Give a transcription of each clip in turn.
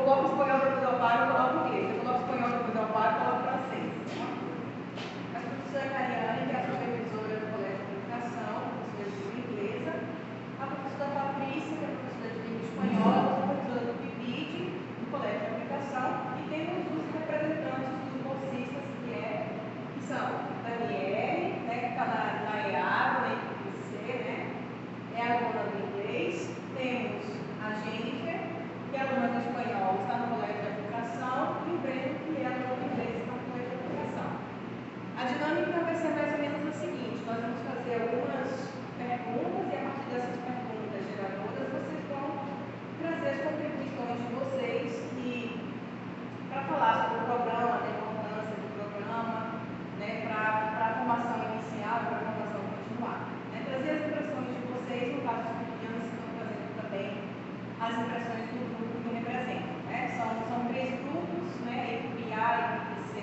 coloco espanhol, depois eu paro, eu coloco inglês. Eu coloco espanhol, depois eu paro, eu coloco francês. A professora Cariane, que é a supervisora do Colégio de Comunicação, professora de língua inglesa. A professora Patrícia, que é a professora de língua espanhola, a supervisora do PIBID, do Colégio de Comunicação. E temos os representantes dos bolsistas, que são Daniele, né, que está na EAB, na IPC, né? É aluna do inglês. Temos a Jennifer, que é aluna de espanhol, está no Colégio de Aplicação, e o Breno, que é aluna de inglês, está no Colégio de Aplicação. A dinâmica vai ser mais ou menos a seguinte: nós vamos fazer algumas perguntas e a partir dessas perguntas geradoras vocês vão trazer as contribuições de vocês para falar sobre o programa, da importância do programa, né, para a formação inicial e para a formação continuada. Né, trazer as impressões de vocês, no caso dos estudiantes estão trazendo também as impressões do grupo que representam. Né? São 3 grupos, né, equipe A, equipe C,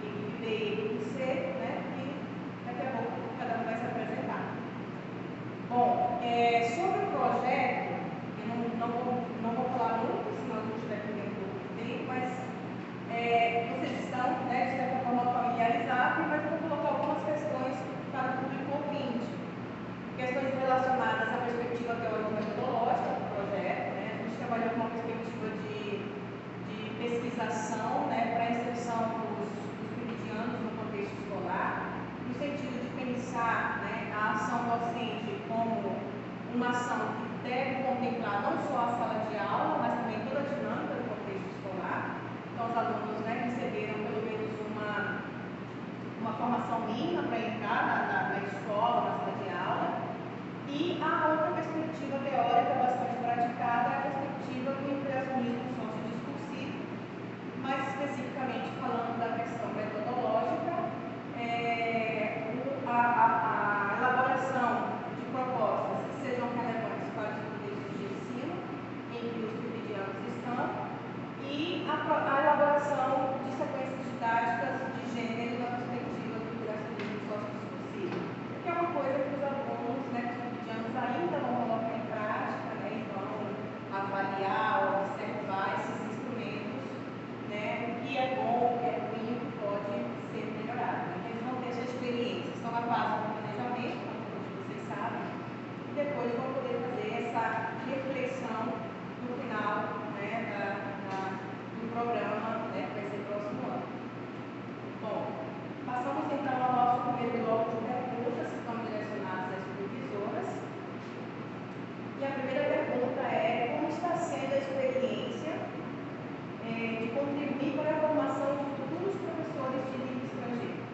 equipe B e equipe C, né, e daqui a pouco cada um vai se apresentar. Bom, sobre o projeto, eu não vou falar muito, senão a gente vai perder um pouco de tempo, mas vocês estão, né, de certa forma, familiarizados, mas eu vou colocar algumas questões para o público ouvinte. Questões relacionadas à perspectiva teórico-metodológica do projeto, né? A gente trabalhou com uma perspectiva de pesquisação, né, para a inserção dos PIBIdianos no contexto escolar, no sentido de pensar, né, a ação docente como uma ação que deve contemplar não só a sala de aula, mas também toda a dinâmica do contexto escolar. Então, os alunos, né, receberam pelo menos uma formação mínima para entrar na escola, na sala de aula. E a outra perspectiva teórica bastante praticada é a perspectiva do interacionismo sociodiscursivo, mais especificamente falando da questão metodológica, a elaboração de propostas que sejam relevantes para os contextos de ensino em que os PIBIdianos estão e a elaboração de sequências didáticas de gênero na perspectiva do interacionismo sociodiscursivo, que é uma coisa que os alunos, né, ainda vão colocar em prática, né, e vão avaliar, observar esses instrumentos, né, o que é bom, o que é ruim, o que pode ser melhorado. Né? Eles vão ter essa experiência, estão na fase do planejamento, como todos vocês sabem, e depois vão poder fazer essa reflexão no final, né, do programa, né, que vai ser próximo ano. Bom, passamos então ao nosso primeiro bloco de perguntas que estão direcionadas às supervisoras. E a primeira pergunta é: como está sendo a experiência de contribuir para a formação de futuros professores de língua estrangeira?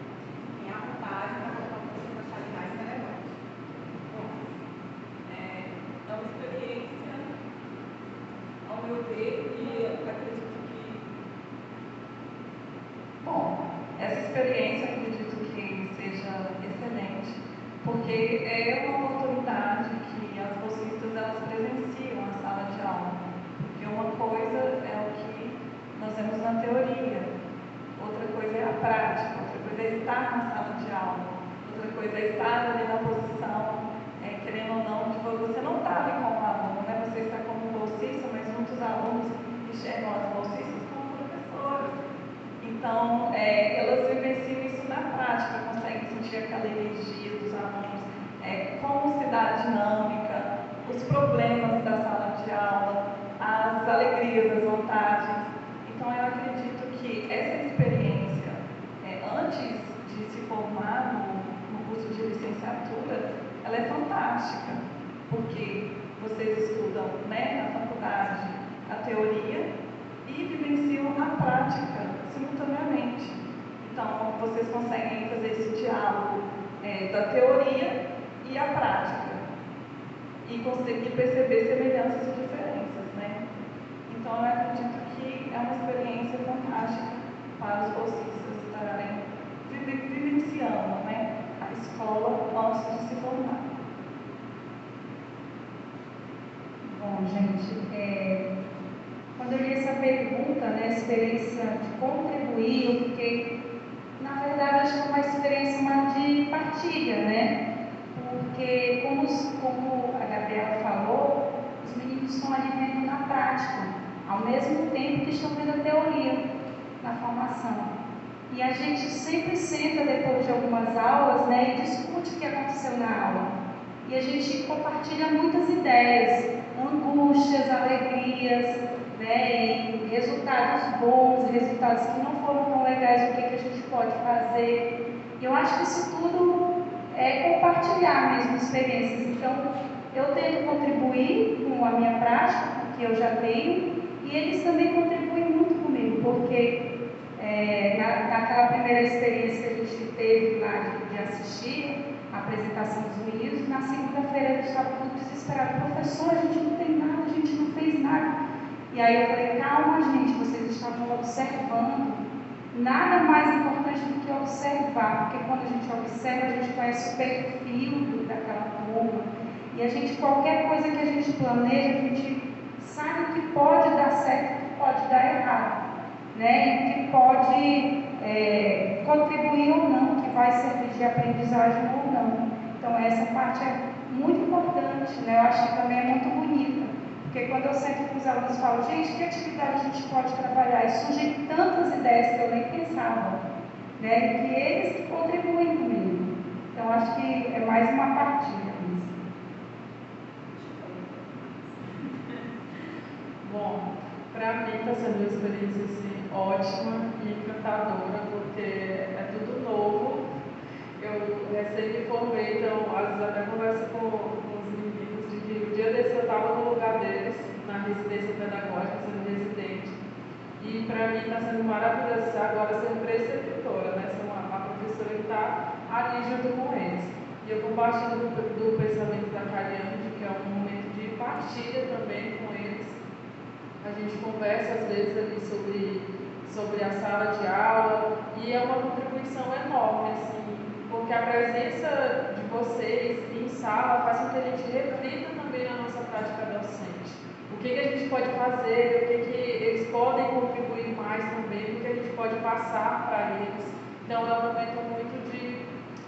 Tem à vontade para colocar o que vocês acharem mais relevante. Bom, é uma experiência, ao meu ver, e acredito que... Bom, essa experiência acredito que seja excelente, porque é uma oportunidade que as bolsistas elas presenciam na sala de aula. Porque uma coisa é o que nós vemos na teoria, outra coisa é a prática, outra coisa é estar na sala de aula, outra coisa é estar ali na posição, querendo ou não, que você não está ali como aluno, né? Você está como bolsista, mas muitos alunos enxergam as bolsistas como professoras. Então, elas vivenciam isso na prática, conseguem sentir aquela energia dos alunos, como se dá a dinâmica, os problemas da sala de aula, as alegrias, as vantagens. Então, eu acredito que essa experiência, antes de se formar no curso de licenciatura, ela é fantástica, porque vocês estudam, né, na faculdade a teoria e vivenciam a prática simultaneamente. Então, vocês conseguem fazer esse diálogo da teoria e a prática e conseguir perceber semelhanças e diferenças, né? Então, eu acredito que é uma experiência fantástica para os bolsistas estarem vivenciando, né, a escola antes de se formar. Bom, gente, quando eu li essa pergunta, né, experiência de contribuir, eu fiquei, na verdade, acho que é uma experiência de partilha, né? Porque, como a Gabriela falou, os meninos estão ali vendo na prática ao mesmo tempo que estão vendo a teoria na formação. E a gente sempre senta depois de algumas aulas, né, e discute o que aconteceu na aula. E a gente compartilha muitas ideias, angústias, alegrias, né, e resultados bons, resultados que não foram tão legais, o que a gente pode fazer. E eu acho que isso tudo é compartilhar mesmo experiências. Então, eu tento contribuir com a minha prática, que eu já tenho, e eles também contribuem muito comigo, porque naquela primeira experiência que a gente teve lá de assistir a apresentação dos meninos, na segunda-feira eu estava tudo desesperado: professor, a gente não tem nada, a gente não fez nada. E aí eu falei: calma, gente, vocês estavam observando. Nada mais importante do que observar, porque quando a gente observa, a gente conhece o perfil daquela turma, e a gente, qualquer coisa que a gente planeja, a gente sabe o que pode dar certo e o que pode dar errado, né? E o que pode contribuir ou não, que vai servir de aprendizagem ou não. Então essa parte é muito importante, né? Eu acho que também é muito bonita, porque quando eu sento com os alunos e falo: gente, que atividade a gente pode trabalhar? E surgem tantas ideias que eu nem pensava, né? E que eles que contribuem comigo. Então acho que é mais uma partilha. Bom, para mim está sendo uma experiência assim, ótima e encantadora, porque é tudo novo. Eu recém me formei, então às vezes até converso com os meninos de que o dia desse eu estava no lugar deles, na residência pedagógica, sendo residente. E para mim está sendo maravilhoso agora ser preceptora, né? Ser uma professora que está ali junto com eles. E eu compartilho do pensamento da Cariane, de que é um momento de partilha também com eles. A gente conversa às vezes ali sobre a sala de aula, e é uma contribuição enorme, assim, porque a presença de vocês em sala faz com que a gente reflita também na nossa prática docente. O que a gente pode fazer, o que eles podem contribuir mais também, o que a gente pode passar para eles. Então é um momento muito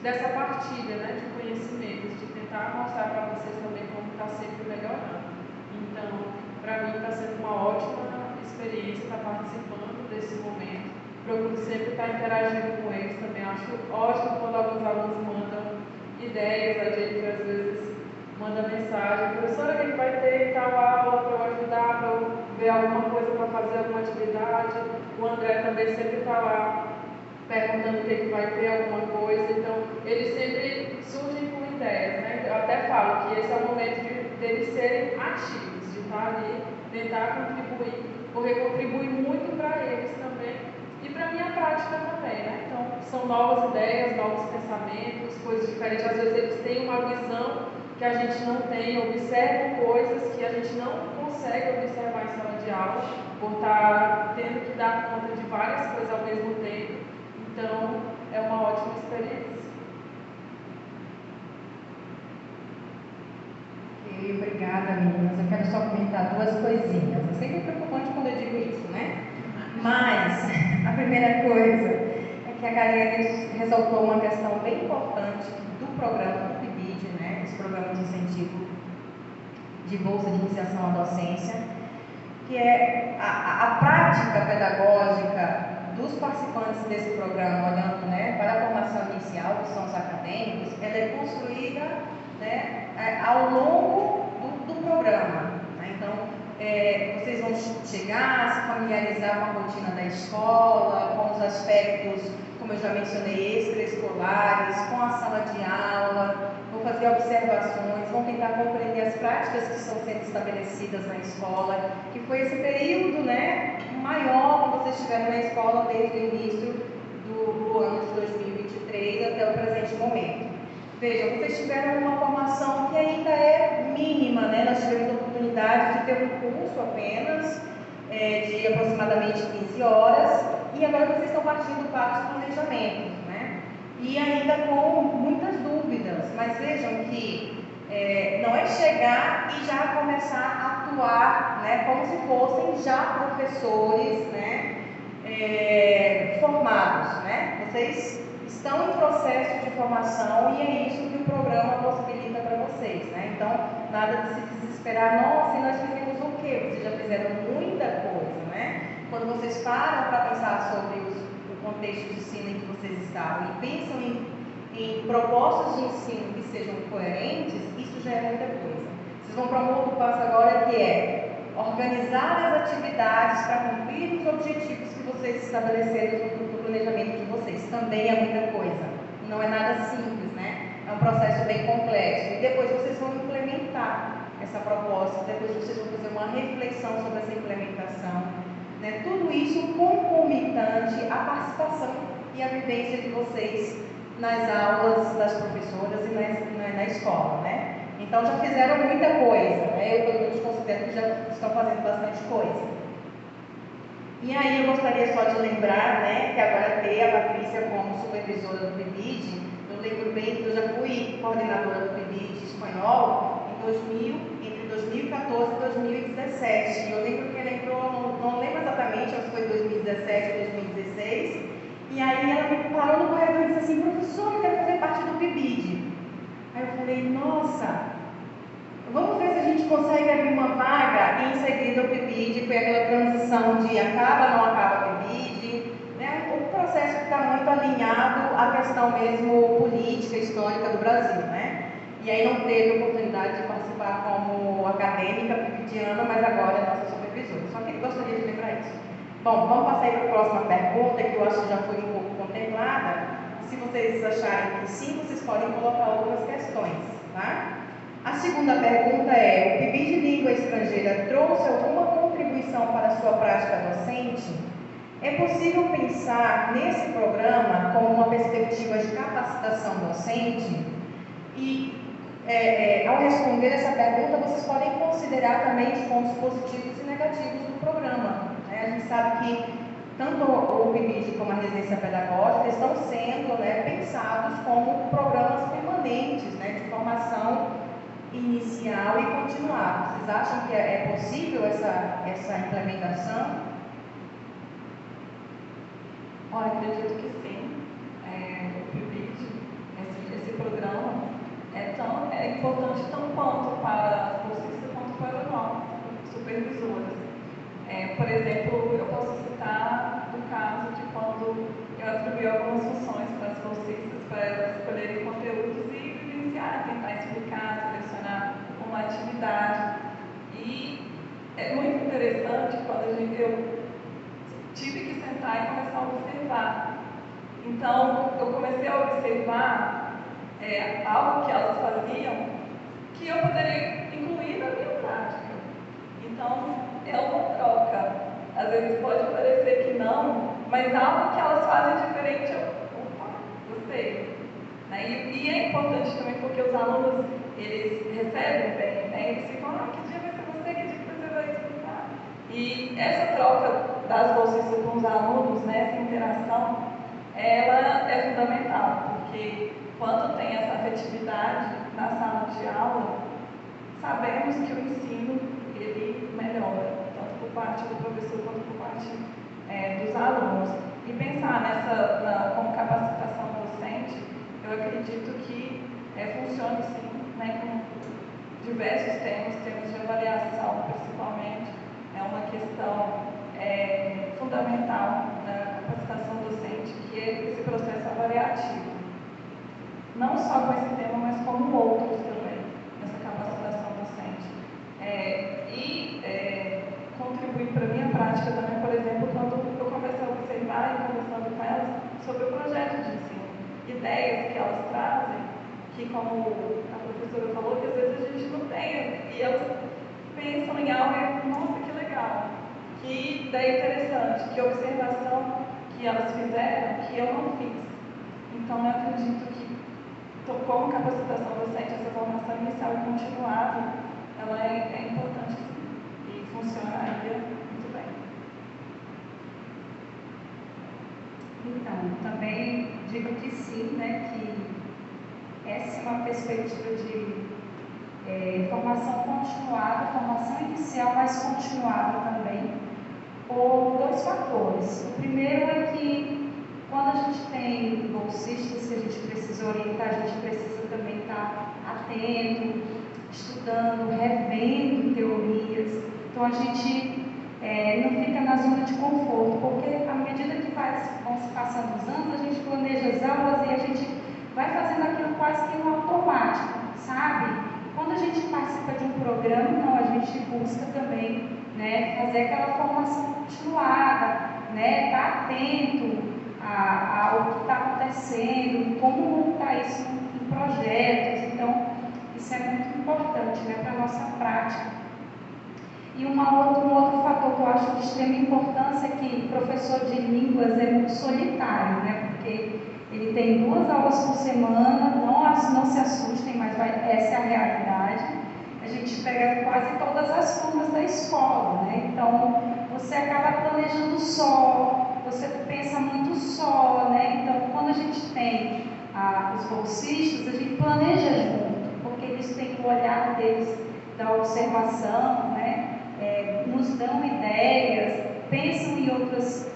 dessa partilha, né, de conhecimentos, de tentar mostrar para vocês também como está sempre melhorando. Então, para mim está sendo uma ótima experiência estar participando desse momento. Procuro sempre estar interagindo com eles também. Acho ótimo quando alguns alunos mandam ideias, a gente às vezes manda mensagem: professora, o que vai ter tal aula para eu ajudar, para eu ver alguma coisa para fazer, alguma atividade. O André também sempre está lá perguntando o que vai ter, alguma coisa. Então, eles sempre surgem com ideias, né? Eu até falo que esse é o momento deles serem ativos, de estar ali, tentar contribuir, porque contribui muito para eles também e para a minha prática também, né? Então, são novas ideias, novos pensamentos, coisas diferentes. Às vezes eles têm uma visão que a gente não tem, observam coisas que a gente não consegue observar em sala de aula, por estar tendo que dar conta de várias coisas ao mesmo tempo. Então, é uma ótima experiência. Ok, obrigada, meninas. Eu quero só comentar duas coisinhas. É sempre preocupante quando eu digo isso, né? Mas, a primeira coisa é que a Gariane ressaltou uma questão bem importante do programa do PIBID, né? Esse programa de incentivo de bolsa de iniciação à docência, que é a prática pedagógica dos participantes desse programa, olhando, né, para a formação inicial, que são os acadêmicos, ela é construída, né, ao longo do programa. Né? Então, vocês vão chegar, se familiarizar com a rotina da escola, com os aspectos, como eu já mencionei, extraescolares, com a sala de aula, vão fazer observações, vão tentar compreender as práticas que estão sendo estabelecidas na escola, que foi esse período, né, maior que vocês estiveram na escola desde o início do ano de 2023 até o presente momento. Vejam, vocês tiveram uma formação que ainda é mínima, né? Nós tivemos a oportunidade de ter um curso apenas, de aproximadamente 15 horas, e agora vocês estão partindo para os planejamentos, né? E ainda com muitas dúvidas, mas vejam que não é chegar e já começar a atuar, né, como se fossem já professores, né, formados, né? Vocês estão em processo de formação e é isso que o programa possibilita para vocês, né? Então, nada de se desesperar: nossa, e nós fizemos o quê? Vocês já fizeram muita coisa. Quando vocês param para pensar sobre o contexto de ensino em que vocês estavam e pensam em propostas de ensino que sejam coerentes, isso já é muita coisa. Vocês vão para um outro passo agora, que é organizar as atividades para cumprir os objetivos que vocês estabeleceram no planejamento de vocês. Também é muita coisa. Não é nada simples, né? É um processo bem complexo. E depois vocês vão implementar essa proposta, depois vocês vão fazer uma reflexão sobre essa implementação. Né? Tudo isso concomitante à participação e à vivência de vocês nas aulas das professoras e na escola, né? Então já fizeram muita coisa, né? Eu pelo menos considero que já estão fazendo bastante coisa. E aí eu gostaria só de lembrar, né, que agora ter a Patrícia como supervisora do PIBID, eu lembro bem que eu já fui coordenadora do PIBID espanhol entre 2014 e 2017. E eu lembro que ela entrou, não lembro exatamente, acho que foi 2017 ou 2016. E aí ela me parou no corredor e disse assim: professor, eu quero fazer parte do PIBID. Aí eu falei: nossa, vamos ver se a gente consegue abrir uma vaga. E em seguida o PIBID foi aquela transição de acaba, não acaba o PIBID, né? O processo que está muito alinhado à questão mesmo política, histórica do Brasil, né? E aí não teve oportunidade de participar como acadêmica pibidiana, mas agora é nossa supervisora. Só que gostaria de lembrar isso. Bom, vamos passar aí para a próxima pergunta, que eu acho que já foi um pouco contemplada. Se vocês acharem que sim, vocês podem colocar outras questões, tá? A segunda pergunta é: o PIBID de língua estrangeira trouxe alguma contribuição para a sua prática docente? É possível pensar nesse programa como uma perspectiva de capacitação docente? E ao responder essa pergunta, vocês podem considerar também os pontos positivos e negativos do programa. Né? A gente sabe que tanto o PIBID como a residência pedagógica estão sendo, né, pensados como programas permanentes, né, de formação inicial e continuada. Vocês acham que é possível essa implementação? Olha, acredito que sim. O PIBID, esse programa, é importante tanto quanto para as bolsistas quanto para nós, supervisoras. Por exemplo, eu posso citar o caso de quando eu atribuí algumas funções para as bolsistas, para elas escolherem conteúdos e vivenciar, tentar explicar, selecionar uma atividade. E é muito interessante quando eu tive que sentar e começar a observar. Então, eu comecei a observar algo que elas faziam que eu poderia incluir na minha prática. Então, é uma troca. Às vezes pode parecer que não, mas algo que elas fazem diferente, opa, gostei. Né? E é importante também porque os alunos, eles recebem bem, né? Eles ficam: que dia vai ser você, que dia que você vai explicar? E essa troca das bolsistas com os alunos, né, essa interação, ela é fundamental, porque quando tem essa afetividade na sala de aula, sabemos que o ensino, ele melhora, tanto por parte do professor quanto por parte dos alunos. E pensar como capacitação docente, eu acredito que funciona sim, né, com diversos temas de avaliação principalmente, é uma questão fundamental na capacitação docente, que é esse processo avaliativo. Não só com esse tema, mas como outros também, nessa capacitação docente. Contribuir para a minha prática também, por exemplo, quando eu comecei a observar e conversando com elas sobre o projeto de ensino, ideias que elas trazem, que como a professora falou, que às vezes a gente não tem, e elas pensam em algo e, nossa, que legal, que ideia interessante, que observação que elas fizeram que eu não fiz. Então, eu acredito que, como capacitação docente, essa formação inicial e continuada, ela é importante sim, e funcionaria muito bem. Então, também digo que sim, né, que essa é uma perspectiva de formação continuada, formação inicial, mas continuada também, por dois fatores. O primeiro é que, quando a gente tem bolsistas que a gente precisa orientar, a gente precisa também estar atento, estudando, revendo teorias. Então, a gente não fica na zona de conforto, porque à medida que vão se passando os anos, a gente planeja as aulas e a gente vai fazendo aquilo quase que no automático, sabe? Quando a gente participa de um programa, não, a gente busca também, né, fazer aquela formação continuada, né, estar atento ao que está acontecendo, como montar isso em projetos. Então, isso é muito importante, né, para a nossa prática. E um outro fator que eu acho de extrema importância é que o professor de línguas é muito solitário, né, porque ele tem 2 aulas por semana, não se assustem, mas essa é a realidade. A gente pega quase todas as turmas da escola, né? Então, você acaba planejando só, você pensa muito só, né? Então, quando a gente tem os bolsistas, a gente planeja junto, porque eles têm o olhar deles da observação, né? Nos dão ideias, pensam em outras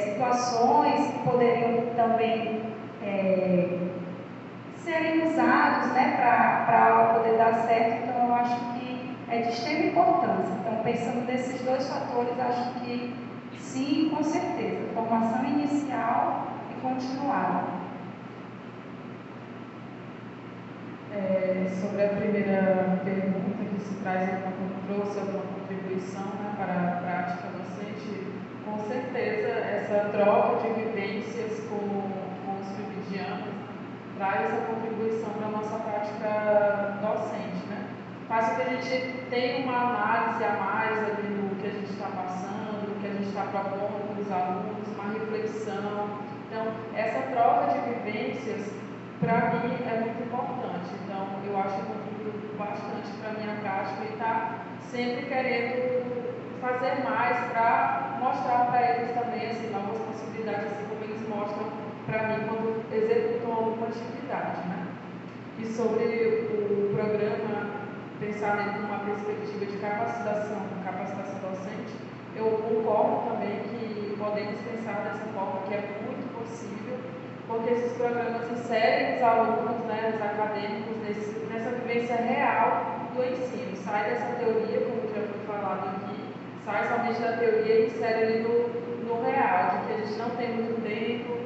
situações que poderiam também serem usados, né, para a aula poder dar certo. Então, eu acho que é de extrema importância. Então, pensando nesses 2 fatores, acho que sim, com certeza, formação inicial e continuada. Sobre a primeira pergunta, que se trouxe alguma contribuição, né, para a prática docente, com certeza essa troca de vivências com os vividianos traz essa contribuição para a nossa prática docente, né? Faz com que a gente tenha uma análise a mais ali do que a gente está passando, do que a gente está propondo para os alunos, uma reflexão. Então, essa troca de vivências, para mim, é muito importante. Então, eu acho que contribui bastante para a minha prática e estar sempre querendo fazer mais para mostrar para eles também assim, novas possibilidades, assim como eles mostram para mim quando executam alguma atividade, né? E sobre o programa, pensar nele numa perspectiva de capacitação docente, eu concordo também que podemos pensar dessa forma, que é muito possível, porque esses programas inserem os alunos, né, os acadêmicos, nessa vivência real do ensino. Sai dessa teoria, como já foi falado aqui, sai somente da teoria e insere ali no real, de que a gente não tem muito tempo,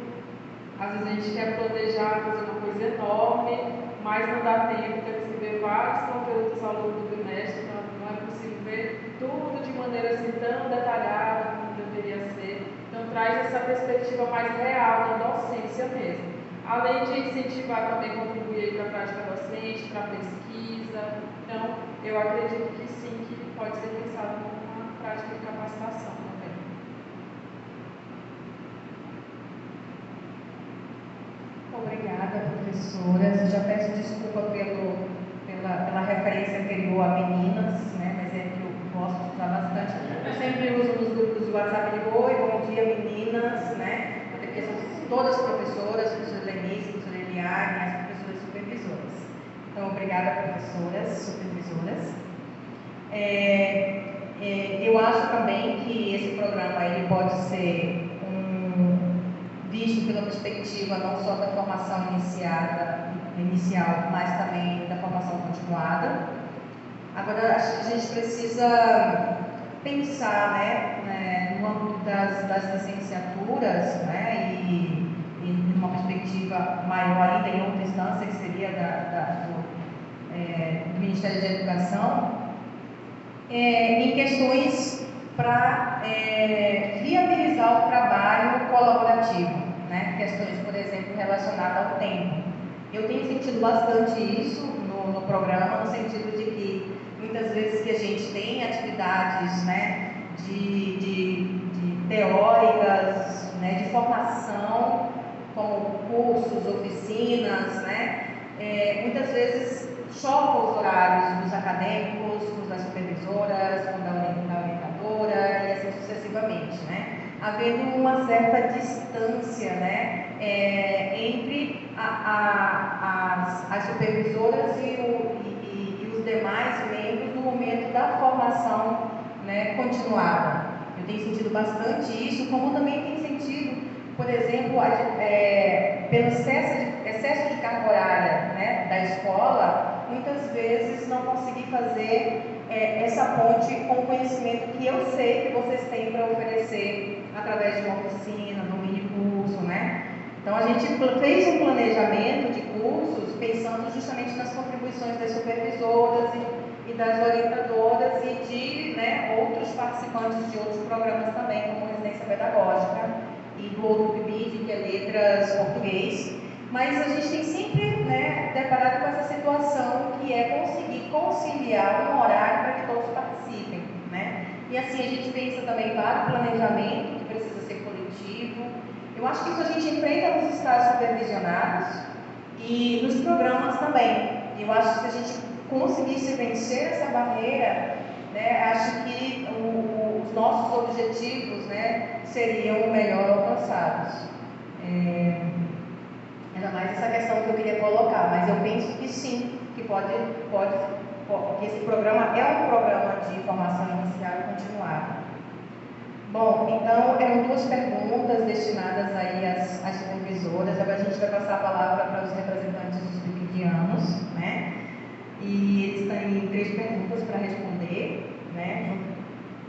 às vezes a gente quer planejar, fazer uma coisa enorme, mas não dá tempo, tem que se ver vários conteúdos ao longo do trimestre, então não é possível ver tudo de maneira assim tão detalhada como deveria ser. Então traz essa perspectiva mais real da docência mesmo. Além de incentivar também, contribuir para a prática docente, para a pesquisa. Então, eu acredito que sim, que pode ser pensado como uma prática de capacitação também. Obrigada, professoras. Já peço desculpa pela referência anterior a meninas, né? Mas é que eu gosto de usar bastante. Eu sempre uso nos grupos de WhatsApp de oi, bom dia, meninas, né? Porque são todas professoras, professora Denise, professora Eliane, as professoras supervisoras. Então, obrigada, professoras supervisoras. Eu acho também que esse programa ele pode ser visto pela perspectiva não só da formação inicial, mas também da formação continuada. Agora, acho que a gente precisa pensar, né, no âmbito das licenciaturas, né, e numa perspectiva maior ainda, em outra instância, que seria do Ministério da Educação, em questões para viabilizar o trabalho colaborativo, né? Questões, por exemplo, relacionadas ao tempo. Eu tenho sentido bastante isso no programa, no sentido de que muitas vezes que a gente tem atividades, né, de teóricas, né, de formação, como cursos, oficinas, né, muitas vezes chocam os horários dos acadêmicos, com das supervisoras, com da orientadora e assim sucessivamente, né? Havendo uma certa distância, né, entre as supervisoras e os demais membros no momento da formação, né, continuada. Eu tenho sentido bastante isso, como também tenho sentido, por exemplo, pelo excesso de carga horária, né, da escola, muitas vezes não conseguir fazer essa ponte com o conhecimento que eu sei que vocês têm para oferecer através de uma oficina, de um mini curso, né? Então, a gente fez um planejamento de cursos pensando justamente nas contribuições das supervisoras e das orientadoras e de, né, outros participantes de outros programas também, como Residência Pedagógica e do outro PIBID, que é Letras Português. Mas a gente tem sempre, né, deparado com essa situação que é conseguir conciliar um horário para que todos participem, né? E assim, a gente pensa também para o planejamento, que precisa ser coletivo. Eu acho que isso a gente enfrenta nos estágios supervisionados e nos programas também. Eu acho que se a gente conseguisse vencer essa barreira, né, acho que os nossos objetivos, né, seriam melhor alcançados. Ainda mais essa questão que eu queria colocar, mas eu penso que sim, que porque esse programa é um programa de formação inicial e continuada. Bom, então eram duas perguntas destinadas aí às supervisoras. Agora a gente vai passar a palavra para os representantes dos biblianos, né? E eles têm 3 perguntas para responder, né?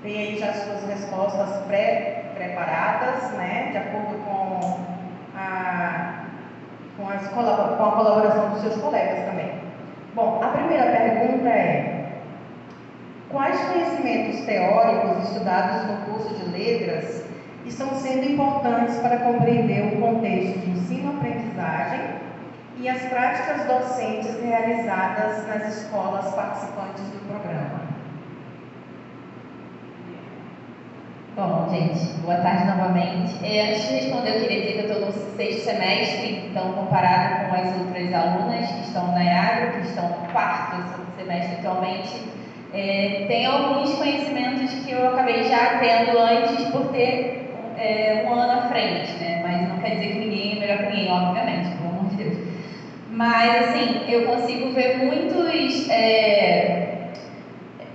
Tem aí já as suas respostas pré-preparadas, né? De acordo com a colaboração dos seus colegas também. Bom, a primeira pergunta é: quais conhecimentos teóricos estudados no curso de Letras estão sendo importantes para compreender o contexto de ensino-aprendizagem e as práticas docentes realizadas nas escolas participantes do programa? Bom, gente, boa tarde novamente. Antes de responder, eu queria dizer que eu estou no 6º semestre, então, comparado com as outras alunas que estão na IAGRO, que estão no 4º semestre atualmente, tem alguns conhecimentos que eu acabei já tendo antes por ter um ano à frente, né? Mas não quer dizer que ninguém é melhor que ninguém, obviamente, pelo amor de Deus. Mas, assim, eu consigo ver muitos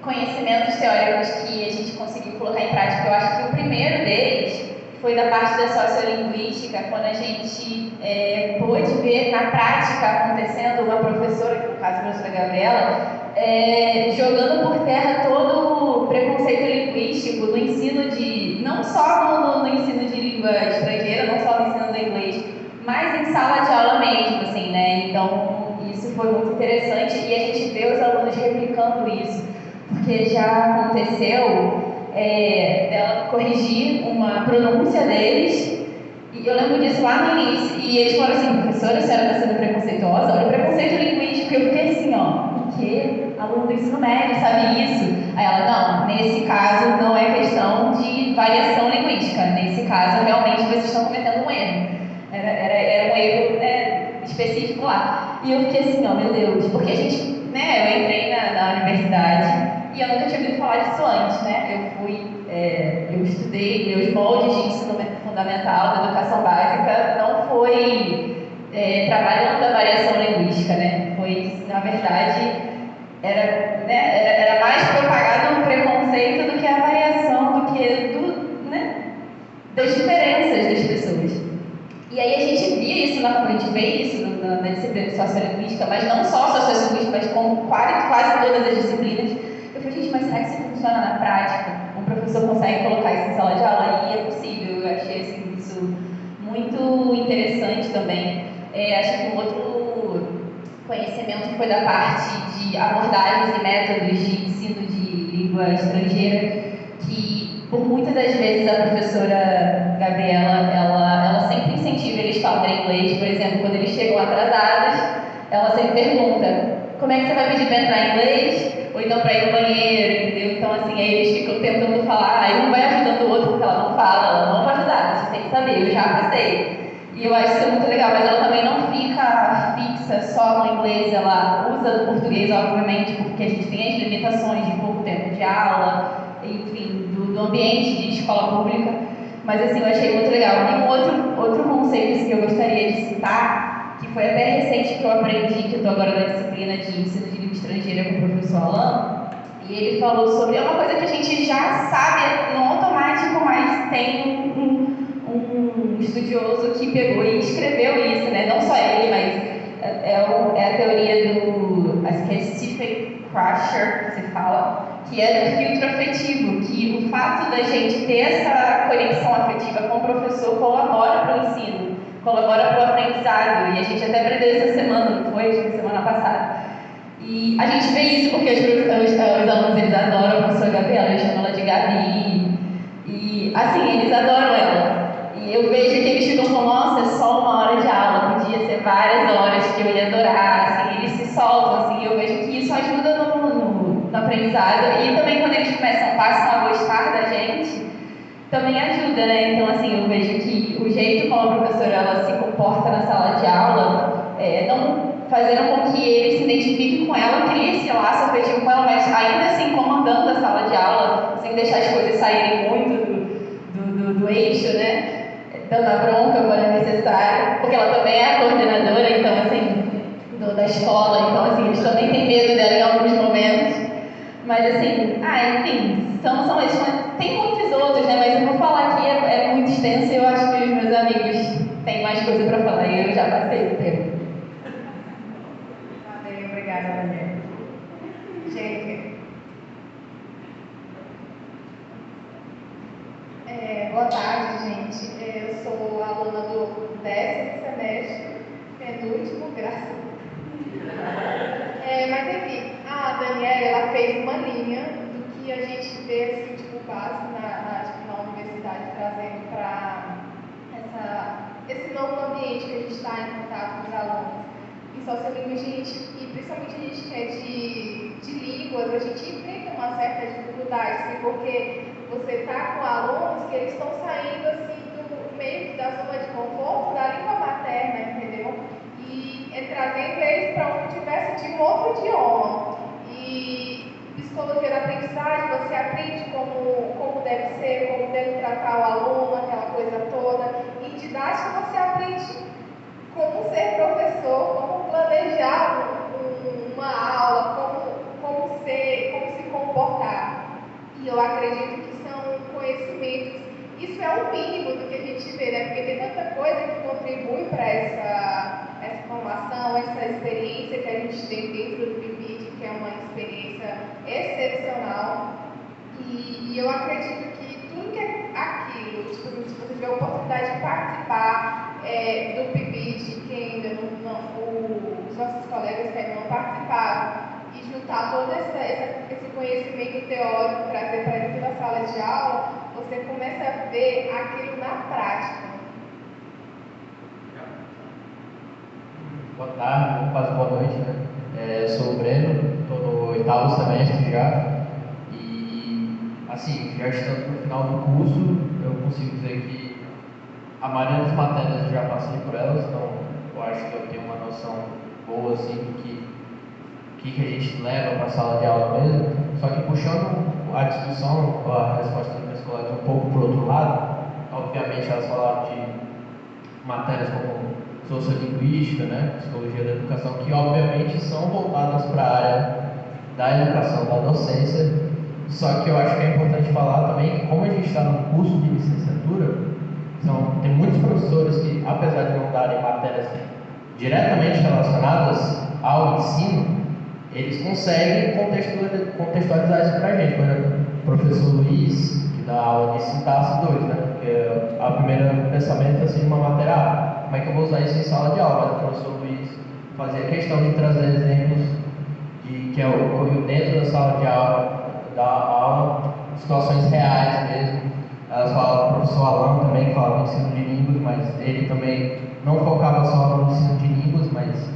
conhecimentos teóricos que a gente conseguiu colocar em prática. Eu acho que o primeiro deles foi da parte da sociolinguística, quando a gente pôde ver na prática acontecendo uma professora, que no caso a professora Gabriela, jogando por terra todo o preconceito linguístico no ensino não só no ensino de língua estrangeira, não só no ensino do inglês, mas em sala de aula mesmo, assim, né? Então, isso foi muito interessante e a gente vê os alunos replicando isso, porque já aconteceu dela corrigir uma pronúncia deles, e eu lembro disso lá no início, e eles falaram assim: professora, a senhora está sendo preconceituosa? Olha o preconceito linguístico. Eu fiquei assim, ó, o quê? Aluno do ensino médio sabe isso? Aí ela: não, nesse caso não é questão de variação linguística, nesse caso realmente vocês estão cometendo um erro. Era um erro específico lá. E eu fiquei assim, ó, meu Deus, porque a gente, né, eu entrei na universidade e eu nunca tinha ouvido falar disso antes, né? Eu estudei meus moldes de ensino fundamental da educação básica, não foi trabalhando a variação linguística, né? Foi, na verdade, era mais propagado o preconceito do que a variação, das diferenças das pessoas. E aí a gente via isso, a gente vê isso na disciplina de sociolinguística, mas não só sociolinguística, mas com quase todas as disciplinas. Eu falei: gente, mas será que isso funciona na prática? Um professor consegue colocar isso em sala de aula? E é possível. Eu achei assim, isso muito interessante também. Acho que um outro conhecimento foi da parte de abordagens e métodos de ensino de língua estrangeira, que por muitas das vezes a professora Gabriela, ela sempre incentiva eles a falarem inglês. Por exemplo, quando eles chegam atrasados, ela sempre pergunta: como é que você vai pedir para entrar em inglês? Ou então para ir no banheiro, entendeu? Então, assim, aí eles ficam tentando falar, aí um vai ajudando o outro porque ela não fala, ela não vai ajudar, você tem que saber, eu já passei. E eu acho isso muito legal, mas ela também não fica fixa só no inglês, ela usa o português, obviamente, porque a gente tem as limitações de pouco tempo de aula, enfim, do ambiente de escola pública. Mas, assim, eu achei muito legal. E um outro conceito que eu gostaria de citar, que foi até recente que eu aprendi, que eu estou agora na disciplina de ensino de língua estrangeira com o professor Alain, e ele falou sobre, é uma coisa que a gente já sabe no automático, mas tem um estudioso que pegou e escreveu isso, né? Não só ele, mas é a teoria do, acho que é Stephen Crusher, que se fala, que é do filtro afetivo, que o fato da gente ter essa conexão afetiva com o professor colabora para o ensino, colabora para o aprendizado, e a gente até aprendeu essa semana, não foi? Acho que semana passada. E a gente vê isso porque os alunos, eles adoram a professora Gabriela, eles chamam ela de Gabi, e assim, eles adoram ela. E eu vejo que eles ficam com, nossa, é só uma hora de aula, podia ser várias horas que eu ia adorar, assim, eles se soltam, assim, eu vejo que isso ajuda no aprendizado, e também quando eles passam a gostar da gente, também ajuda, né? Então, assim, eu vejo que o jeito como a professora ela se comporta na sala de aula, não fazendo com que ele se identifique com ela, crie esse laço afetivo com ela, mas ainda assim comandando a sala de aula, sem deixar as coisas saírem muito do eixo, né? Dando a bronca quando é necessário, porque ela também é a coordenadora, então, assim, da escola, então, assim, eles também têm medo dela em alguns momentos. Mas, assim, enfim, são esses. Tem muitos outros, né? Mas eu vou falar aqui, é muito extenso e eu acho que os meus amigos têm mais coisa para falar e eu já passei o tempo. Obrigada, Daniela. Gente, boa tarde, gente. Eu sou aluna do 10º semestre, penúltimo, graças a Deus. Mas enfim, a Daniela, ela fez uma linha do que a gente vê, assim, tipo, básico na universidade, trazendo para esse novo ambiente que a gente está em contato com os alunos. Em sociolinguística, e principalmente a gente que é de línguas, a gente enfrenta uma certa dificuldade, assim, porque você está com alunos que eles estão saindo assim, do meio da zona de conforto da língua materna, entendeu? E trazendo eles para um universo de um outro idioma. E psicologia da aprendizagem, você aprende como deve ser, como deve tratar o aluno, aquela coisa toda. Em didática, você aprende como ser professor, como planejar uma aula, como se comportar. E eu acredito que são conhecimentos, isso é o mínimo do que a gente vê, né? Porque tem tanta coisa que contribui para essa formação, essa experiência que a gente tem dentro do PIBID, que é uma experiência excepcional. E eu acredito que tudo que é aquilo, tipo, se você tiver a oportunidade de participar do PIBID, que ainda os nossos colegas que ainda não participaram, e juntar todo esse conhecimento teórico, trazer para dentro da sala de aula, você começa a ver aquilo na prática. Boa tarde, quase boa noite, né? Eu sou o Breno, estou no 8º semestre já, e assim, já estando no final do curso, eu consigo dizer que a maioria das matérias eu já passei por elas, então eu acho que eu tenho uma noção boa assim do que a gente leva para a sala de aula mesmo. Só que puxando a discussão, a resposta das minhas colegas um pouco para o outro lado, obviamente elas falaram de matérias como sociolinguística, né, psicologia da educação, que obviamente são voltadas para a área da educação, da docência. Só que eu acho que é importante falar também que, como a gente está no curso de licenciatura, tem muitos professores que, apesar de não darem matérias diretamente relacionadas ao ensino, eles conseguem contextualizar isso para a gente. Por exemplo, o professor Luiz, que dá aula de sintaxe 2, né? Porque a primeiro pensamento é assim, uma matéria, como é que eu vou usar isso em sala de aula? Mas o professor Luiz fazia questão de trazer exemplos que ocorreu dentro da sala de aula, da aula, situações reais mesmo. Elas falavam do professor Alan também, que falava ensino de línguas, mas ele também não focava só no ensino de línguas, mas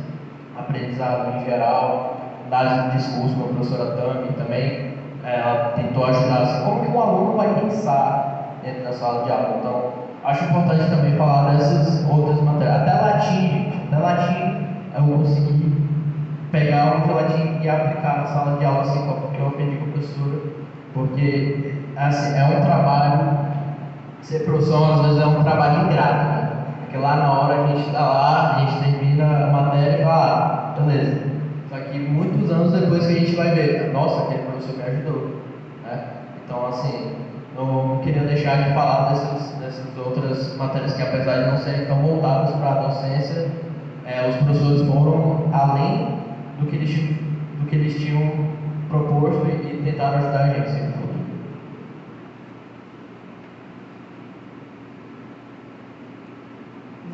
aprendizado em geral. Análise do discurso com a professora Tami também, ela tentou ajudar assim, como que o aluno vai pensar dentro da sala de aula. Então, acho importante também falar dessas outras matérias. Até latim eu consegui pegar o latim e aplicar na sala de aula, assim, porque eu aprendi com a professora, porque assim, é um trabalho, ser professor às vezes é um trabalho ingrato, né? Porque lá na hora a gente está lá, a gente termina a matéria e fala, beleza. Só que muitos anos depois que a gente vai ver, nossa, aquele professor me ajudou, né? Então, assim, não queria deixar de falar dessas outras matérias que, apesar de não serem tão voltadas para a docência, os professores foram além do que eles tinham proposto e tentaram ajudar a gente sempre no futuro.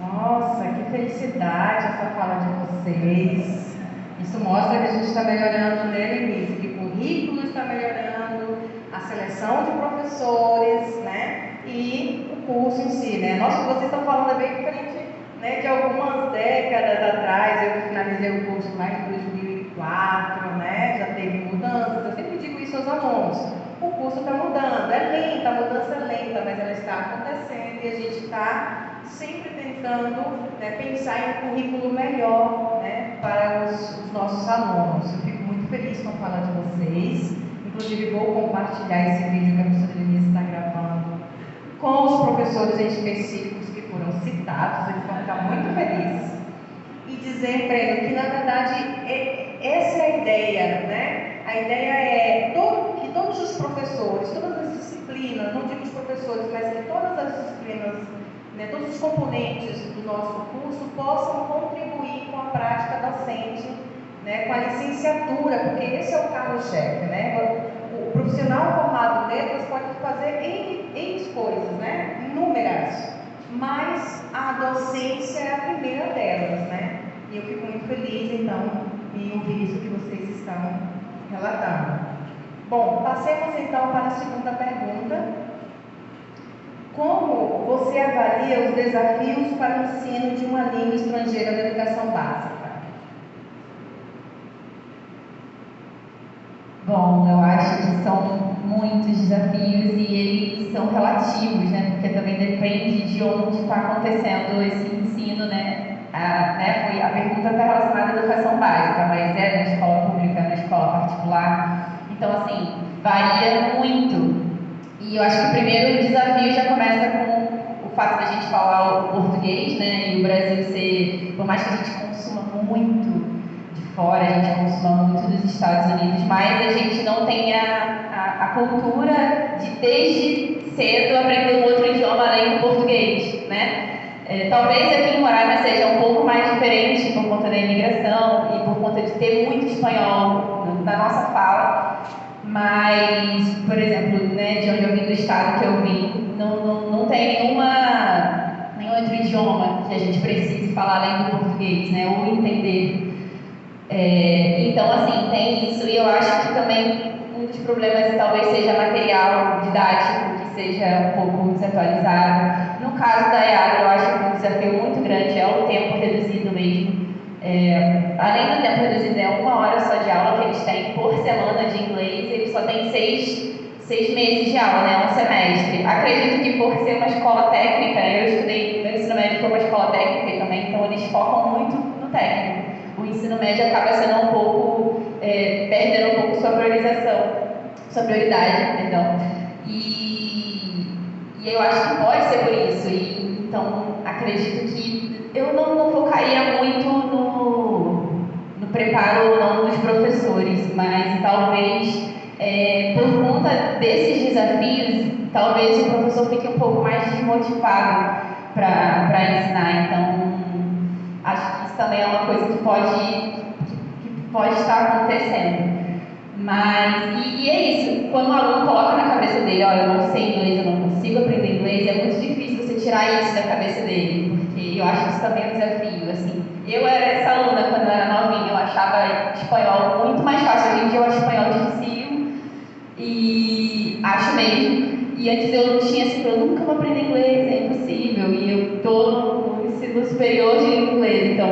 Nossa, que felicidade essa fala de vocês. Isso mostra que a gente está melhorando, né, Denise? Que o currículo está melhorando, a seleção de professores, né? E o curso em si, né? Nossa, o que vocês estão falando é bem diferente, né, de algumas décadas atrás. Eu finalizei o curso lá em 2004, né? Já teve mudanças. Eu sempre digo isso aos alunos. O curso está mudando, é lenta, a mudança é lenta, mas ela está acontecendo e a gente está sempre tentando, né, pensar em um currículo melhor, né, para os nossos alunos. Eu fico muito feliz com a fala de vocês. Inclusive, vou compartilhar esse vídeo que a professora Denise está gravando com os professores específicos que foram citados. Eles vão ficar muito felizes. E dizer para eles que, na verdade, essa é a ideia, né? A ideia é que todos os professores, todas as disciplinas, não digo os professores, mas que todas as disciplinas, né, todos os componentes do nosso curso possam contribuir com a prática docente, né, com a licenciatura, porque esse é o carro-chefe, né? O profissional formado em letras pode fazer N coisas, né? Inúmeras, mas a docência é a primeira delas, né? E eu fico muito feliz, então, em ouvir isso que vocês estão relatando. Bom, passemos então para a segunda pergunta. Como você avalia os desafios para o ensino de uma língua estrangeira na educação básica? Bom, eu acho que são muitos desafios e eles são relativos, né? Porque também depende de onde está acontecendo esse ensino, né? A pergunta está relacionada à educação básica, mas é na escola pública, na escola particular. Então, assim, varia muito. E eu acho que o primeiro desafio já começa com o fato da gente falar o português, né? E o Brasil ser, por mais que a gente consuma muito de fora, a gente consuma muito dos Estados Unidos, mas a gente não tem a cultura de, desde cedo, aprender um outro idioma além do português, né? Talvez aqui em Roraima seja um pouco mais diferente por conta da imigração e por conta de ter muito espanhol na nossa fala, mas, por exemplo, né, de onde eu vim, do estado que eu vim, não tem nenhum outro idioma que a gente precise falar além do português, né, ou entender. Então, assim, tem isso, e eu acho que também um dos problemas talvez seja material didático, que seja um pouco desatualizado. No caso da EAD, eu acho que um desafio muito grande é o tempo reduzido mesmo. Além do tempo reduzido, é 1 hora só de aula que eles têm por semana de inglês, eles só têm 6 meses de aula, né, um semestre. Acredito que por ser uma escola técnica, eu estudei, meu ensino médio foi uma escola técnica também, então eles focam muito no técnico. O ensino médio acaba sendo um pouco, perdendo um pouco sua prioridade, perdão. E eu acho que pode ser por isso. Então, acredito que eu não focaria muito no preparo ou não dos professores, mas talvez, por conta desses desafios, talvez o professor fique um pouco mais desmotivado para ensinar. Então, acho que isso também é uma coisa que pode estar acontecendo. Mas, e é isso, quando o aluno coloca na cabeça dele, olha, eu não sei inglês, eu não consigo aprender inglês, é muito difícil você tirar isso da cabeça dele, porque eu acho que isso também é um desafio, assim. Eu era essa aluna quando eu era novinha, eu achava espanhol muito mais fácil, hoje em dia eu acho espanhol difícil, e acho mesmo. E antes eu não tinha assim, eu nunca vou aprender inglês, é impossível, e eu estou no ensino superior de inglês, então,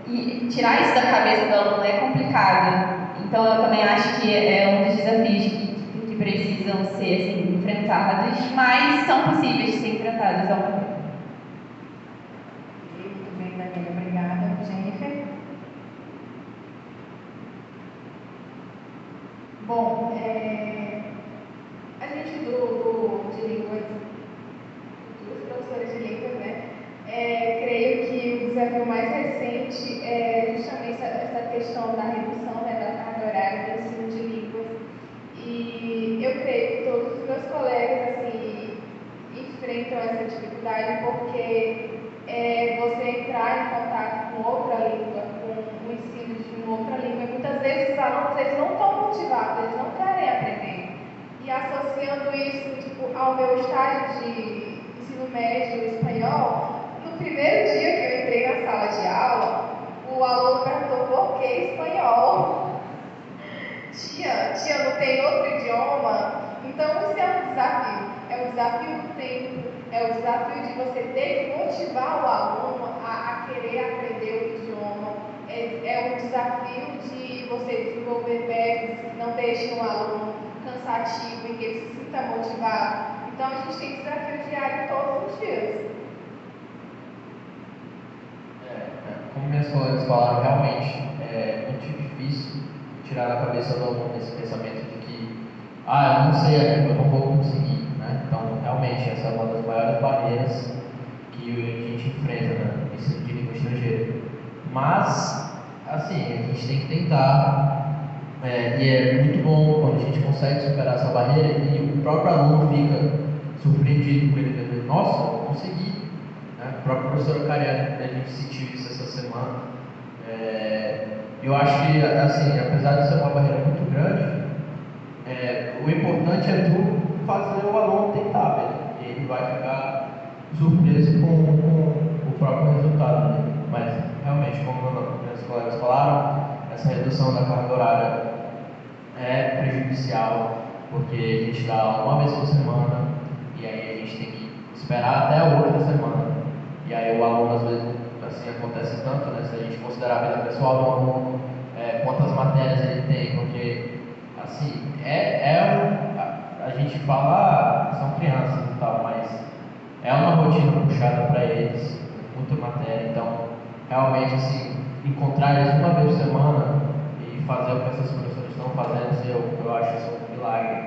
e tirar isso da cabeça do aluno é complicado. Então, eu também acho que é um dos desafios que precisam ser assim, enfrentados, mas são possíveis de ser enfrentados ao mesmo tempo. Muito bem, Daniela. Obrigada. Jennifer? Bom, a gente de línguas, dos professores de línguas, né? Creio que o desafio mais recente é justamente essa questão da redução, né, da carga horária do ensino de línguas. E eu creio que todos os meus colegas assim, enfrentam essa dificuldade porque você entrar em contato com outra língua, com o ensino de uma outra língua, muitas vezes os alunos eles não estão desmotivados, eles não querem aprender. E associando isso tipo, ao meu estágio de ensino médio espanhol, no primeiro dia que eu entrei na sala de aula, o aluno perguntou por que espanhol? Tia, não tem outro idioma? Então isso é um desafio. É o desafio do tempo, é o desafio de você ter que motivar o aluno a querer aprender o idioma. É o desafio de você desenvolver métodos que não deixem o aluno cansativo e que ele se sinta motivado. Então a gente tem desafio diário todos os dias. Como minhas colegas falaram, realmente é muito difícil tirar da cabeça do aluno esse pensamento de que eu não sei a língua, eu não vou conseguir, né? Então, realmente, essa é uma das maiores barreiras que a gente enfrenta no ensino de língua estrangeira. Mas, assim, a gente tem que tentar, e é muito bom quando a gente consegue superar essa barreira e o próprio aluno fica surpreendido com ele mesmo. Nossa, eu consegui. Né? A própria professora Cariane, a gente sentiu isso essa semana. Eu acho que, assim, apesar de ser uma barreira muito grande, o importante é tu fazer o aluno tentar, velho. E ele vai ficar surpreso com o próprio resultado, né? Mas, realmente, como meus colegas falaram, essa redução da carga horária é prejudicial, porque a gente dá aula uma vez por semana, e aí a gente tem que esperar até a outra semana. E aí o aluno, às vezes, assim, acontece tanto, né? Se a gente considerar a vida pessoal do aluno, quantas matérias ele tem, porque, assim, a gente fala, são crianças e tal, mas é uma rotina puxada para eles, muita matéria, então, realmente, assim, encontrar eles uma vez por semana e fazer o que essas professoras estão fazendo, eu acho isso um milagre.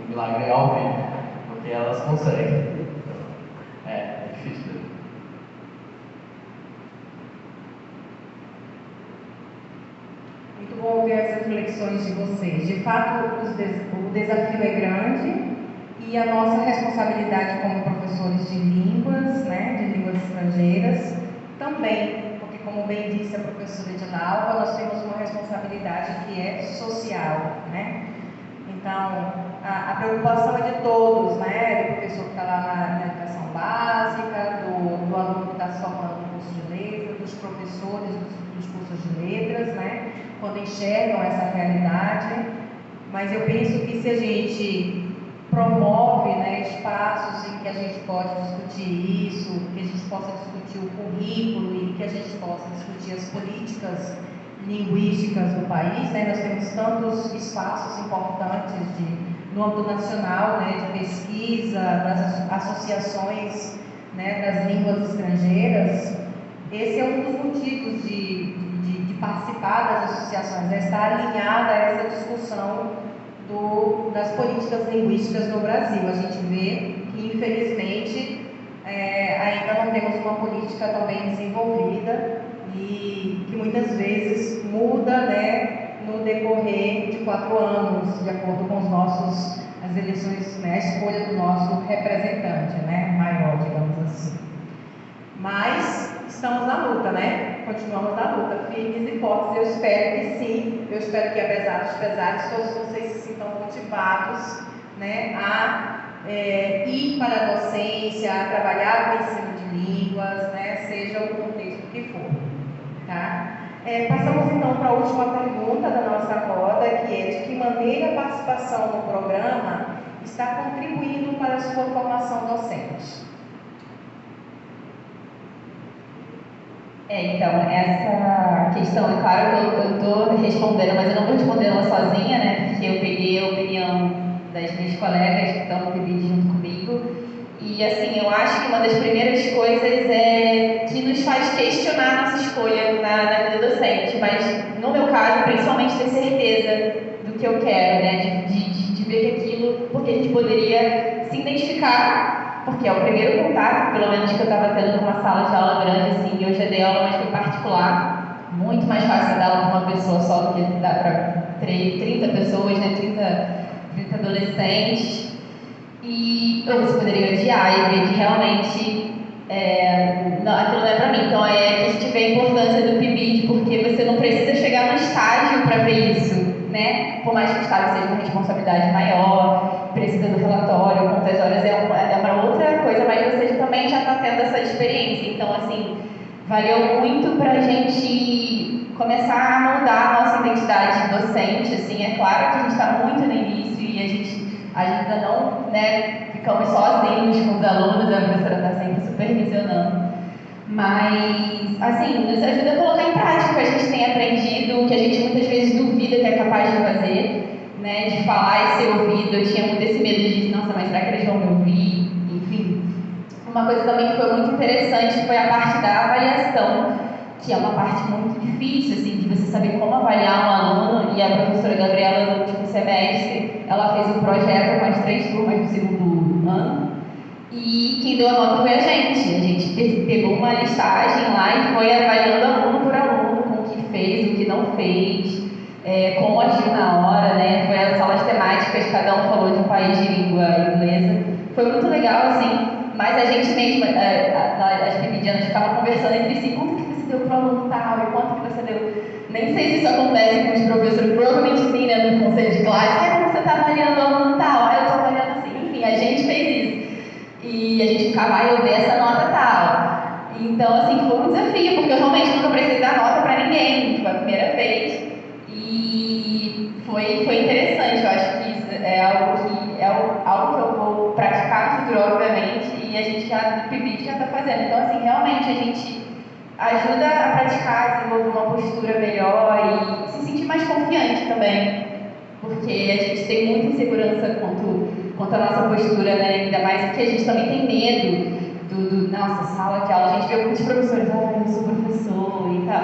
Um milagre ao vivo, porque elas conseguem. Então, é difícil mesmo. Muito bom ouvir as reflexões de vocês. De fato, o desafio é grande e a nossa responsabilidade como professores de línguas, né, de línguas estrangeiras, também, porque como bem disse a professora Edinalva, nós temos uma responsabilidade que é social, né? Então, a preocupação é de todos, né? Do professor que está lá na educação básica, do aluno que está se formando no curso de letras, dos professores dos cursos de letras, né? Quando enxergam essa realidade. Mas eu penso que se a gente promove, né, espaços em que a gente pode discutir isso, que a gente possa discutir o currículo e que a gente possa discutir as políticas linguísticas do país, né? Nós temos tantos espaços importantes no âmbito nacional, né, de pesquisa, das associações, né, das línguas estrangeiras. Esse é um dos motivos de participar das associações, né, estar alinhada a essa discussão das políticas linguísticas no Brasil. A gente vê que, infelizmente, ainda não temos uma política tão bem desenvolvida e que muitas vezes muda, né, no decorrer de 4 anos, de acordo com as eleições, né, a escolha do nosso representante, né, maior, digamos assim. Mas estamos na luta, né? Continuamos na luta, firmes e fortes. Eu espero que sim, eu espero que, apesar dos pesares, todos vocês se sintam motivados, né, a ir para a docência, a trabalhar com o ensino de línguas, né, seja o contexto que for. Tá? Passamos então para a última pergunta da nossa roda, que é: de que maneira a participação no programa está contribuindo para a sua formação docente? Então, essa questão, é claro que eu estou respondendo, mas eu não vou responder ela sozinha, né? Porque eu peguei a opinião das minhas colegas que estão no PIBID junto comigo. E, assim, eu acho que uma das primeiras coisas é que nos faz questionar a nossa escolha na vida docente. Mas, no meu caso, principalmente ter certeza do que eu quero, né? De ver que aquilo, porque a gente poderia se identificar. Porque é o primeiro contato, pelo menos que eu estava tendo numa sala de aula grande, assim, eu já dei aula, mas foi particular. Muito mais fácil dar aula para uma pessoa só do que dar para 30 pessoas, né, 30 adolescentes. E você poderia odiar e ver que realmente aquilo não é para mim. Então é que a gente vê a importância do PIBID, porque você não precisa chegar no estágio para ver isso. né, por mais que o estágio seja uma responsabilidade maior, precisa do relatório, quantas horas é uma outra coisa, mas você também já está tendo essa experiência. Então, assim, valeu muito para a gente começar a moldar a nossa identidade docente. Assim, é claro que a gente está muito no início e a gente ainda não, né, ficamos sozinhos com os alunos, a professora está sempre supervisionando. Mas, assim, nos ajuda a colocar em prática o que a gente tem aprendido, o que a gente muitas vezes duvida que é capaz de fazer, né, de falar e ser ouvido. Eu tinha muito esse medo de, nossa, mas será que eles vão me ouvir? Enfim. Uma coisa também que foi muito interessante foi a parte da avaliação, que é uma parte muito difícil, assim, de você saber como avaliar um aluno. E a professora Gabriela, no último semestre, ela fez um projeto com as 3 turmas do segundo ano. E quem deu a nota foi a gente. A gente pegou uma listagem lá e foi avaliando aluno por aluno com o que fez, o que não fez, como agiu na hora, né? Foi as salas temáticas, cada um falou de um país de língua inglesa. Foi muito legal, assim, mas a gente mesma, as pimidianas ficavam conversando entre si, quanto que você deu pro aluno tal e quanto que você deu. Nem sei se isso acontece com os professores, provavelmente sim, né, no conselho de classe. Como você está avaliando o aluno tal? Eu estou avaliando assim. Enfim, a gente fez isso. E a gente ficava, eu dei essa nota tal. Então, assim, foi um desafio, porque eu realmente nunca precisei dar nota para ninguém. Foi a primeira vez. E foi interessante. Eu acho que isso é algo que eu vou praticar no futuro, obviamente. E a gente já, no PIBIT, já está fazendo. Então, assim, realmente a gente ajuda a praticar, a desenvolver uma postura melhor e se sentir mais confiante também. Porque a gente tem muita insegurança quanto à nossa postura, né? Ainda mais porque a gente também tem medo nossa, sala de aula. A gente vê muitos professores, eu sou professor e tal,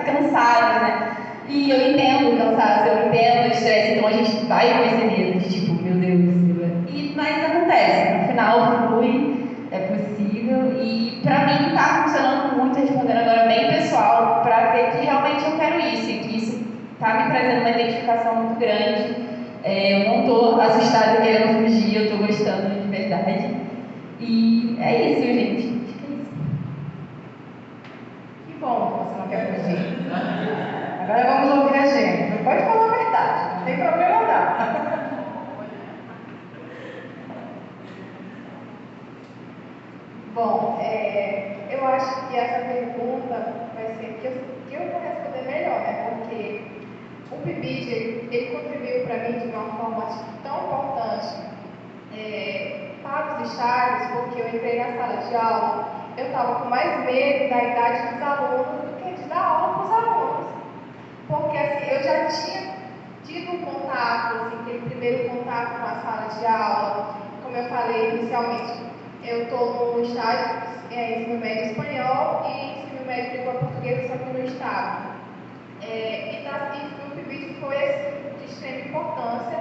cansados, né? E eu entendo o cansaço, eu entendo o estresse, então a gente vai com esse medo de tipo, meu Deus, mas acontece, no final flui, é possível, e pra mim tá funcionando muito, respondendo agora bem pessoal, pra ver que realmente eu quero isso, e que isso tá me trazendo uma identificação muito grande. Eu não tô assustada querendo fugir, eu tô gostando de verdade. E é isso, gente. Acho que é isso. Que bom que você não quer fugir. Agora vamos ouvir a gente. Não pode falar a verdade, não tem problema não. Bom, eu acho que essa pergunta vai ser que eu vou responder melhor, né? Porque o PIBIT, ele contribuiu para mim de uma forma tão importante para os estágios, porque eu entrei na sala de aula, eu estava com mais medo da idade dos alunos do que de dar aula para os alunos. Porque assim, eu já tinha tido um contato, assim, aquele primeiro contato com a sala de aula, como eu falei inicialmente. Eu estou no estágio ensino médio espanhol e ensino médio de língua portuguesa, só que no estado. E o PIBIT foi de extrema importância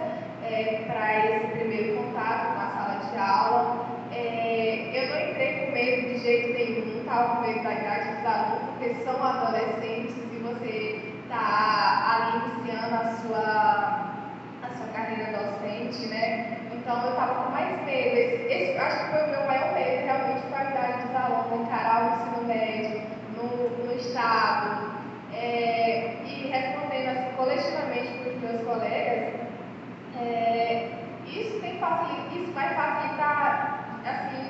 para esse primeiro contato com a sala de aula. Eu não entrei com medo de jeito nenhum, estava com medo da idade dos alunos, porque são adolescentes e você está ali iniciando a sua carreira docente, né? Então eu estava com mais medo. Esse acho que foi o meu maior medo, realmente, foi a idade dos alunos, encarar o ensino médio no estado. E respondendo assim, coletivamente para os meus colegas, isso vai facilitar assim,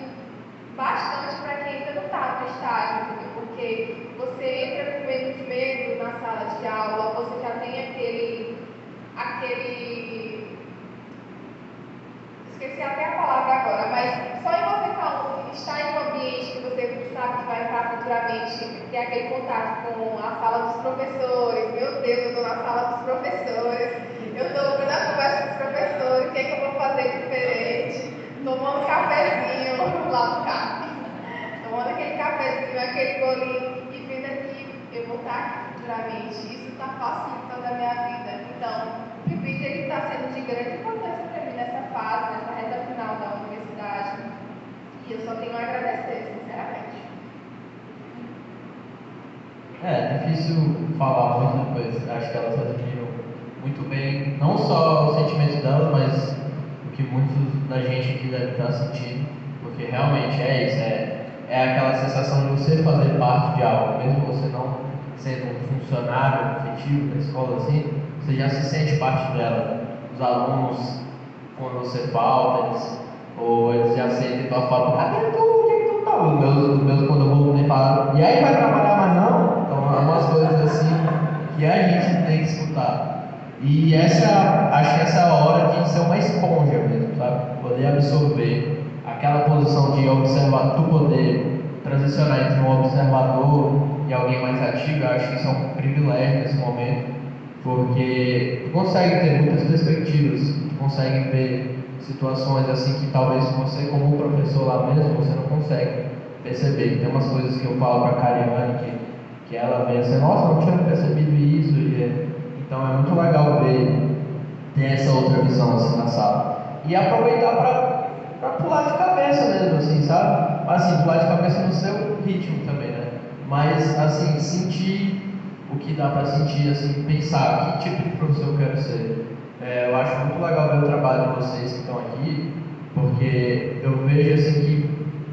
bastante para quem ainda não está no estágio, porque você entra com medo na sala de aula, você já tem esqueci até a palavra agora, mas só em você estar em um ambiente que você sabe que vai estar futuramente, ter aquele contato com a sala dos professores. Meu Deus, eu estou na sala dos professores, eu estou ouvindo a conversa dos professores, o que é que eu vou fazer diferente? Tomando cafezinho lá no CAP, tomando aquele cafezinho, aquele bolinho, e vendo aqui, eu vou estar aqui futuramente. Isso está facilitando a minha vida. Então, o PIBIT está sendo de grande importância para mim nessa fase, nessa reta final da universidade. E eu só tenho a agradecer, sinceramente. É difícil falar muito, pois acho que elas definiram muito bem, não só os sentimentos delas, mas o que muitos da gente aqui deve estar sentindo, porque realmente é isso, é aquela sensação de você fazer parte de algo, mesmo você não sendo um funcionário efetivo da escola, assim, você já se sente parte dela. Os alunos, quando você falta, eles já sentem tua falta, cadê tu? O que tu tá? Os meus quando eu vou, nem falam, e aí vai trabalhar mais não? Então, é umas coisas assim que a gente tem que escutar. E acho que essa é a hora de ser uma esponja mesmo, sabe? Poder absorver aquela posição de observar, tu poder transicionar entre um observador e alguém mais ativo. Eu acho que isso é um privilégio nesse momento, porque tu consegue ter muitas perspectivas, tu consegue ver situações assim que talvez você, como professor lá mesmo, você não consegue perceber. Tem umas coisas que eu falo para a Cariane que ela vê assim, nossa, não tinha percebido isso. Então é muito legal ter essa outra visão assim na sala. E aproveitar para pular de cabeça mesmo, assim, sabe? Assim, pular de cabeça no seu ritmo também, né? Mas, assim, sentir o que dá para sentir, assim, pensar que tipo de professor eu quero ser. Eu acho muito legal ver o trabalho de vocês que estão aqui, porque eu vejo, assim, que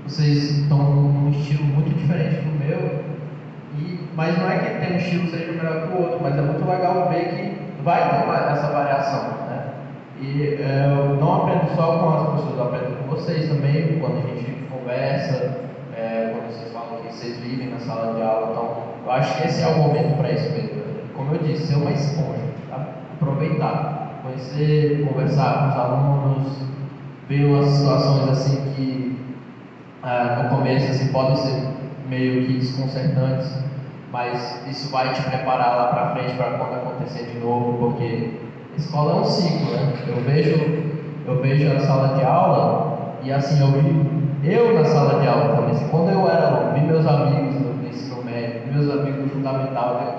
vocês estão num estilo muito diferente do meu, mas não é que ter um estilo seja melhor que o outro, mas é muito legal ver que vai ter essa variação, né? E eu não aprendo só com as pessoas, eu aprendo com vocês também, quando a gente conversa, quando vocês falam que vocês vivem na sala de aula. Então, eu acho que esse é o momento para isso mesmo. Como eu disse, ser uma esponja, tá? Aproveitar, conhecer, conversar com os alunos, ver umas situações assim que no começo assim, podem ser meio que desconcertantes, mas isso vai te preparar lá para frente para quando acontecer de novo, porque escola é um ciclo, né? Eu vejo a sala de aula e assim, eu na sala de aula também, assim, quando eu era aluno, vi meus amigos no ensino médio, meus amigos do fundamental, né?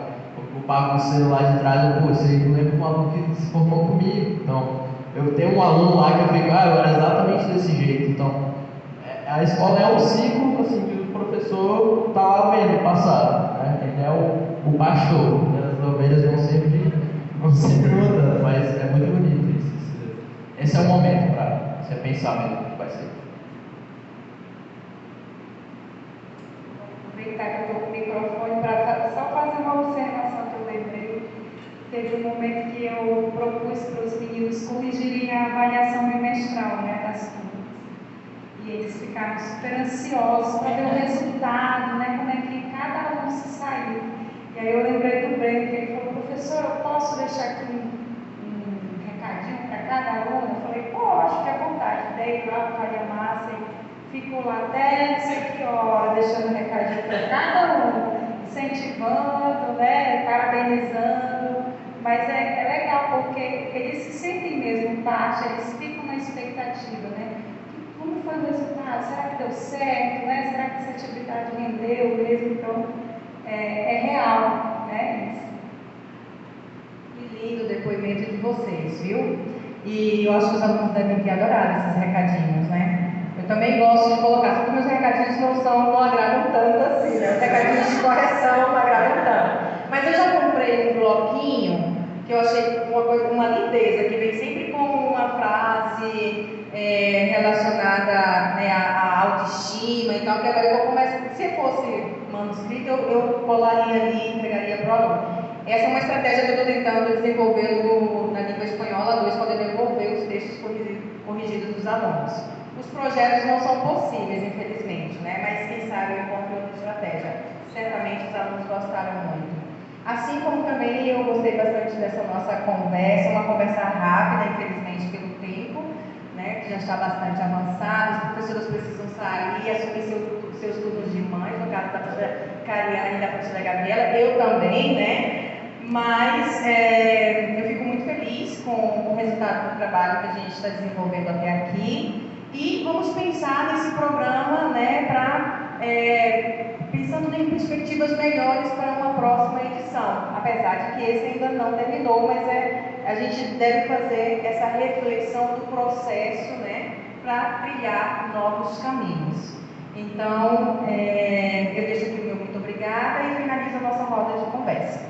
O bagunceiro lá de trás, você lembra de um aluno que se formou comigo. Então, eu tenho um aluno lá que eu fico, eu era exatamente desse jeito. Então, a escola é um ciclo assim, que o professor está lá vendo passar, né? Ele é o pastor, né? As ovelhas vão sempre mudando, mas é muito bonito isso. Esse é o momento para você pensar mesmo o que vai ser. Vou aproveitar que eu estou com o microfone para só fazer uma observação que eu lembrei. Teve um momento que eu propus para os meninos corrigirem a avaliação bimestral, né, das turmas. E eles ficaram super ansiosos para ver o resultado, né, como é que cada aluno se saiu. E aí eu lembrei do Breno, que ele falou, professor, eu posso deixar aqui um recadinho para cada aluno? Eu falei, pode, fique à vontade. Dei lá para a massa e ficou lá até não sei que hora, deixando um recadinho para cada aluno, incentivando, né, parabenizando. Mas é legal, porque eles se sentem mesmo parte, eles ficam na expectativa, né? Como foi o resultado? Será que deu certo? Né? Será que essa atividade rendeu mesmo? Então, é real, né? Que lindo o depoimento de vocês, viu? E eu acho que os alunos devem ter adorado esses recadinhos, né? Eu também gosto de colocar, só que meus recadinhos não agradam tanto assim, né? Os recadinhos de correção não agradam tanto. Mas eu já comprei um bloquinho que eu achei uma lindeza, que vem sempre com uma frase relacionada, né, à autoestima e tal, que agora eu vou começar, se fosse manuscrito, eu colaria ali e entregaria para o aluno. Essa é uma estratégia que eu estou tentando desenvolver na língua espanhola 2, quando eu devolver os textos corrigidos dos alunos. Os projetos não são possíveis, infelizmente, né? Mas quem sabe eu encontro outra estratégia. Certamente os alunos gostaram muito. Assim como também eu gostei bastante dessa nossa conversa, uma conversa rápida, infelizmente pelo tempo, né, que já está bastante avançado. As professoras precisam sair, assumir seus turnos de mãe, no caso da professora Cariane e da professora Gabriela, eu também, né? Mas eu fico muito feliz com o resultado do trabalho que a gente está desenvolvendo até aqui. E vamos pensar nesse programa, né, pensando em perspectivas melhores para uma próxima edição, apesar de que esse ainda não terminou, mas a gente deve fazer essa reflexão do processo, né, para trilhar novos caminhos. Então, eu deixo aqui o meu muito obrigada e finalizo a nossa roda de conversa.